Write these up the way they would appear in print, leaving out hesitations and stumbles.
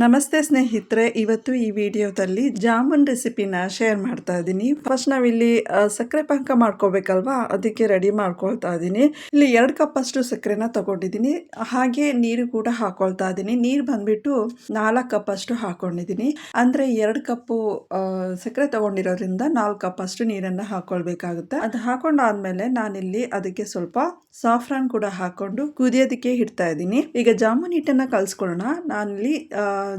ನಮಸ್ತೆ ಸ್ನೇಹಿತರೆ, ಇವತ್ತು ಈ ವಿಡಿಯೋದಲ್ಲಿ ಜಾಮೂನ್ ರೆಸಿಪಿನ ಶೇರ್ ಮಾಡ್ತಾ ಇದ್ದೀನಿ. ಫಸ್ಟ್ ನಾವಿಲ್ಲಿ ಸಕ್ಕರೆ ಪಾಕ ಮಾಡ್ಕೋಬೇಕಲ್ವಾ, ಅದಕ್ಕೆ ರೆಡಿ ಮಾಡ್ಕೊಳ್ತಾ ಇದ್ದೀನಿ. ಇಲ್ಲಿ 2 ಕಪ್ ಅಷ್ಟು ಸಕ್ಕರೆನ ತಗೊಂಡಿದ್ದೀನಿ. ಹಾಗೆ ನೀರು ಕೂಡ ಹಾಕೊಳ್ತಾ ಇದ್ದೀನಿ. ನೀರು ಬಂದ್ಬಿಟ್ಟು 4 ಕಪ್ ಅಷ್ಟು ಹಾಕೊಂಡಿದ್ದೀನಿ. ಅಂದ್ರೆ 2 ಕಪ್ಪು ಸಕ್ಕರೆ ತಗೊಂಡಿರೋದ್ರಿಂದ 4 ಕಪ್ ಅಷ್ಟು ನೀರನ್ನ ಹಾಕೊಳ್ಬೇಕಾಗುತ್ತೆ. ಅದು ಹಾಕೊಂಡಾದ್ಮೇಲೆ ನಾನಿಲ್ಲಿ ಅದಕ್ಕೆ ಸ್ವಲ್ಪ ಸಾಫ್ರಾನ್ ಕೂಡ ಹಾಕೊಂಡು ಕುದಿಯೋದಕ್ಕೆ ಇಡ್ತಾ ಇದ್ದೀನಿ. ಈಗ ಜಾಮೂನ್ ಹಿಟ್ಟನ್ನ ಕಲ್ಸ್ಕೊಳ್ಳೋಣ. ನಾನಿಲ್ಲಿ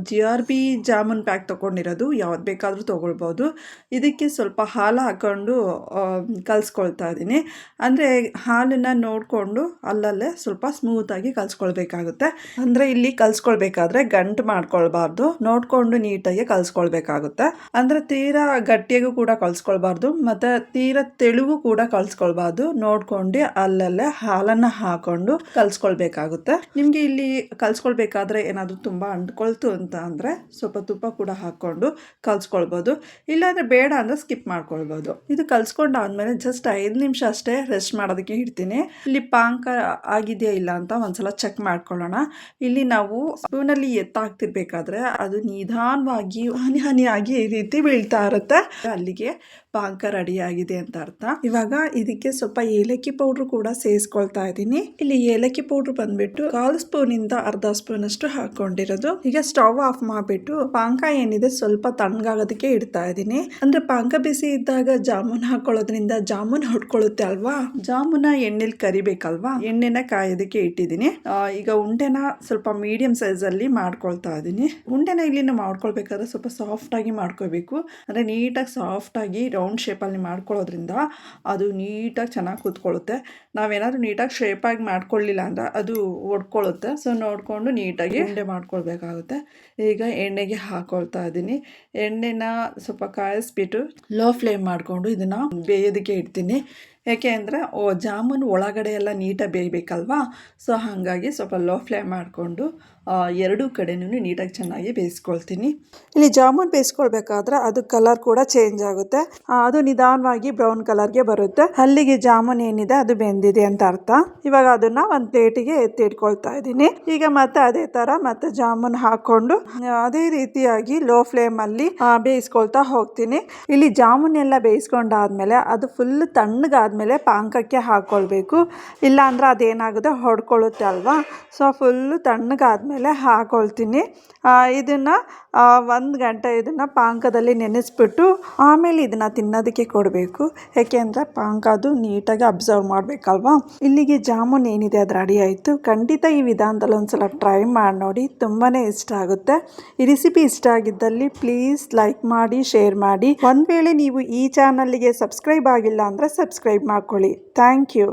GRB ಜಾಮೂನ್ ಪ್ಯಾಕ್ ತೊಗೊಂಡಿರೋದು, ಯಾವ್ದು ಬೇಕಾದರೂ ತೊಗೊಳ್ಬೋದು. ಇದಕ್ಕೆ ಸ್ವಲ್ಪ ಹಾಲು ಹಾಕ್ಕೊಂಡು ಕಲಿಸ್ಕೊಳ್ತಾ ಇದ್ದೀನಿ. ಅಂದರೆ ಹಾಲನ್ನು ನೋಡಿಕೊಂಡು ಅಲ್ಲಲ್ಲೇ ಸ್ವಲ್ಪ ಸ್ಮೂತಾಗಿ ಕಲಿಸ್ಕೊಳ್ಬೇಕಾಗುತ್ತೆ. ಅಂದರೆ ಇಲ್ಲಿ ಕಲಿಸ್ಕೊಳ್ಬೇಕಾದ್ರೆ ಗಂಟು ಮಾಡ್ಕೊಳ್ಬಾರ್ದು, ನೋಡಿಕೊಂಡು ನೀಟಾಗಿ ಕಲಿಸ್ಕೊಳ್ಬೇಕಾಗುತ್ತೆ. ಅಂದರೆ ತೀರಾ ಗಟ್ಟಿಯಾಗೂ ಕೂಡ ಕಲಿಸ್ಕೊಳ್ಬಾರ್ದು ಮತ್ತು ತೀರಾ ತೆಳುವು ಕೂಡ ಕಲಿಸ್ಕೊಳ್ಬಾರ್ದು. ನೋಡ್ಕೊಂಡು ಅಲ್ಲಲ್ಲೇ ಹಾಲನ್ನು ಹಾಕೊಂಡು ಕಲಿಸ್ಕೊಳ್ಬೇಕಾಗುತ್ತೆ. ನಿಮಗೆ ಇಲ್ಲಿ ಕಲಿಸ್ಕೊಳ್ಬೇಕಾದ್ರೆ ಏನಾದರೂ ತುಂಬ ಅಂಟ್ಕೊಳ್ತು ಅಂತ ಅಂದರೆ ಸ್ವಲ್ಪ ತುಪ್ಪ ಕೂಡ ಹಾಕ್ಕೊಂಡು ಕಲಿಸ್ಕೊಳ್ಬೋದು. ಇಲ್ಲಾಂದರೆ ಬೇಡ ಅಂದರೆ ಸ್ಕಿಪ್ ಮಾಡ್ಕೊಳ್ಬೋದು. ಇದು ಕಲಿಸ್ಕೊಂಡಾದ್ಮೇಲೆ ಜಸ್ಟ್ 5 ನಿಮಿಷ ಅಷ್ಟೇ ರೆಸ್ಟ್ ಮಾಡೋದಕ್ಕೆ ಇಡ್ತೀನಿ. ಇಲ್ಲಿ ಪಾಕ ಆಗಿದೆಯಾ ಇಲ್ಲ ಅಂತ ಒಂದ್ಸಲ ಚೆಕ್ ಮಾಡ್ಕೊಳ್ಳೋಣ. ಇಲ್ಲಿ ನಾವು ಸ್ಪೂನಲ್ಲಿ ಎತ್ತಾಕ್ತಿರ್ಬೇಕಾದ್ರೆ ಅದು ನಿಧಾನವಾಗಿ ಹನಿ ಈ ರೀತಿ ಬೀಳ್ತಾ ಇರುತ್ತೆ. ಅಲ್ಲಿಗೆ ಪಾಕ ರೆಡಿ ಆಗಿದೆ ಅಂತ ಅರ್ಥ. ಇವಾಗ ಇದಕ್ಕೆ ಸ್ವಲ್ಪ ಏಲಕ್ಕಿ ಪೌಡ್ರ್ ಕೂಡ ಸೇರಿಸ್ಕೊಳ್ತಾ ಇದ್ದೀನಿ. ಇಲ್ಲಿ ಏಲಕ್ಕಿ ಪೌಡ್ರ್ ಬಂದ್ಬಿಟ್ಟು 1/4 ಸ್ಪೂನಿಂದ ಅರ್ಧ ಸ್ಪೂನ್ ಅಷ್ಟು ಹಾಕೊಂಡಿರೋದು. ಈಗ ಸ್ಟವ್ ಆಫ್ ಮಾಡಿಬಿಟ್ಟು ಪಾಕ ಏನಿದೆ ಸ್ವಲ್ಪ ತಣ್ಣಗಾಗೋದಕ್ಕೆ ಇಡ್ತಾ ಇದ್ದೀನಿ. ಅಂದ್ರೆ ಪಾಕ ಬಿಸಿ ಇದ್ದಾಗ ಜಾಮೂನ್ ಹಾಕೊಳ್ಳೋದ್ರಿಂದ ಜಾಮೂನ್ ಹೊಡ್ಕೊಳ್ಳುತ್ತೆ ಅಲ್ವಾ. ಜಾಮೂನ ಎಣ್ಣೆಲಿ ಕರಿಬೇಕಲ್ವಾ, ಎಣ್ಣೆನ ಕಾಯೋದಕ್ಕೆ ಇಟ್ಟಿದ್ದೀನಿ. ಈಗ ಉಂಡೆನ ಸ್ವಲ್ಪ ಮೀಡಿಯಂ ಸೈಜ್ ಅಲ್ಲಿ ಮಾಡ್ಕೊಳ್ತಾ ಇದ್ದೀನಿ. ಉಂಡೆನ ಇಲ್ಲಿ ಮಾಡ್ಕೊಳ್ಬೇಕಾದ್ರೆ ಸ್ವಲ್ಪ ಸಾಫ್ಟ್ ಆಗಿ ಮಾಡ್ಕೋಬೇಕು. ಅಂದ್ರೆ ನೀಟಾಗಿ ಸಾಫ್ಟ್ ಆಗಿ ರೌಂಡ್ ಶೇಪಲ್ಲಿ ಮಾಡ್ಕೊಳ್ಳೋದ್ರಿಂದ ಅದು ನೀಟಾಗಿ ಚೆನ್ನಾಗಿ ಕೂತ್ಕೊಳ್ಳುತ್ತೆ. ನಾವೇನಾದ್ರೂ ನೀಟಾಗಿ ಶೇಪಾಗಿ ಮಾಡ್ಕೊಳ್ಳಿಲ್ಲ ಅಂದ್ರೆ ಅದು ಒಡ್ಕೊಳ್ಳುತ್ತೆ. ಸೊ ನೋಡಿಕೊಂಡು ನೀಟಾಗಿ ಉಂಡೆ ಮಾಡ್ಕೊಳ್ಬೇಕಾಗುತ್ತೆ. ಈಗ ಎಣ್ಣೆಗೆ ಹಾಕೊಳ್ತಾ ಇದ್ದೀನಿ. ಎಣ್ಣೆನ ಸ್ವಲ್ಪ ಕಾಯಿಸ್ಬಿಟ್ಟು ಲೋ ಫ್ಲೇಮ್ ಮಾಡಿಕೊಂಡು ಇದನ್ನು ಬೇಯೋದಕ್ಕೆ ಇಡ್ತೀನಿ. ಯಾಕೆ ಅಂದರೆ ಜಾಮೂನ್ ಒಳಗಡೆ ಎಲ್ಲ ನೀಟಾಗಿ ಬೇಯಬೇಕಲ್ವಾ. ಸೊ ಹಾಗಾಗಿ ಸ್ವಲ್ಪ ಲೋ ಫ್ಲೇಮ್ ಮಾಡಿಕೊಂಡು ಎರಡೂ ಕಡೆನೂ ನೀಟಾಗಿ ಚೆನ್ನಾಗಿ ಬೇಯಿಸ್ಕೊಳ್ತೀನಿ. ಇಲ್ಲಿ ಜಾಮೂನ್ ಬೇಯಿಸ್ಕೊಳ್ಬೇಕಾದ್ರೆ ಅದು ಕಲರ್ ಕೂಡ ಚೇಂಜ್ ಆಗುತ್ತೆ. ಅದು ನಿಧಾನವಾಗಿ ಬ್ರೌನ್ ಕಲರ್ಗೆ ಬರುತ್ತೆ. ಅಲ್ಲಿಗೆ ಜಾಮೂನ್ ಏನಿದೆ ಅದು ಬೆಂದಿದೆ ಅಂತ ಅರ್ಥ. ಇವಾಗ ಅದನ್ನ ಒಂದು ಪ್ಲೇಟಿಗೆ ಎತ್ತಿಟ್ಕೊಳ್ತಾ ಇದ್ದೀನಿ. ಈಗ ಮತ್ತೆ ಅದೇ ತರ ಮತ್ತೆ ಜಾಮೂನ್ ಹಾಕೊಂಡು ಅದೇ ರೀತಿಯಾಗಿ ಲೋ ಫ್ಲೇಮ್ ಅಲ್ಲಿ ಬೇಯಿಸ್ಕೊಳ್ತಾ ಹೋಗ್ತೀನಿ. ಇಲ್ಲಿ ಜಾಮೂನ್ ಎಲ್ಲ ಬೇಯಿಸ್ಕೊಂಡಾದ್ಮೇಲೆ ಅದು ಫುಲ್ ತಣ್ಣಗಾದ್ಮೇಲೆ ಪಾಕಕ್ಕೆ ಹಾಕೊಳ್ಬೇಕು. ಇಲ್ಲ ಅಂದ್ರೆ ಅದೇನಾಗುತ್ತೆ ಹೊಡ್ಕೊಳ್ಳುತ್ತೆ ಅಲ್ವಾ. ಸೊ ಫುಲ್ಲು ತಣ್ಣಗಾದ್ಮೇಲೆ ಹಾಕೊಳ್ತೀನಿ. ಇದನ್ನ 1 ಗಂಟೆ ಇದನ್ನ ಪಾಕದಲ್ಲಿ ನೆನೆಸ್ಬಿಟ್ಟು ಆಮೇಲೆ ಇದನ್ನ ತಿನ್ನೋದಕ್ಕೆ ಕೊಡಬೇಕು. ಯಾಕೆ ಅಂದರೆ ಪಾಕ ಅದು ನೀಟಾಗಿ ಅಬ್ಸರ್ವ್ ಮಾಡಬೇಕಲ್ವಾ. ಇಲ್ಲಿಗೆ ಜಾಮೂನ್ ಏನಿದೆ ಅದು ರೆಡಿ ಆಯಿತು. ಖಂಡಿತ ಈ ವಿಧಾನದಲ್ಲಿ ಒಂದ್ಸಲ ಟ್ರೈ ಮಾಡಿ ನೋಡಿ, ತುಂಬಾ ಇಷ್ಟ ಆಗುತ್ತೆ. ಈ ರೆಸಿಪಿ ಇಷ್ಟ ಆಗಿದ್ದಲ್ಲಿ ಪ್ಲೀಸ್ ಲೈಕ್ ಮಾಡಿ, ಶೇರ್ ಮಾಡಿ. ಒಂದು ವೇಳೆ ನೀವು ಈ ಚಾನಲ್ಗೆ ಸಬ್ಸ್ಕ್ರೈಬ್ ಆಗಿಲ್ಲ ಅಂದರೆ ಸಬ್ಸ್ಕ್ರೈಬ್ ಮಾಡ್ಕೊಳ್ಳಿ. Thank you.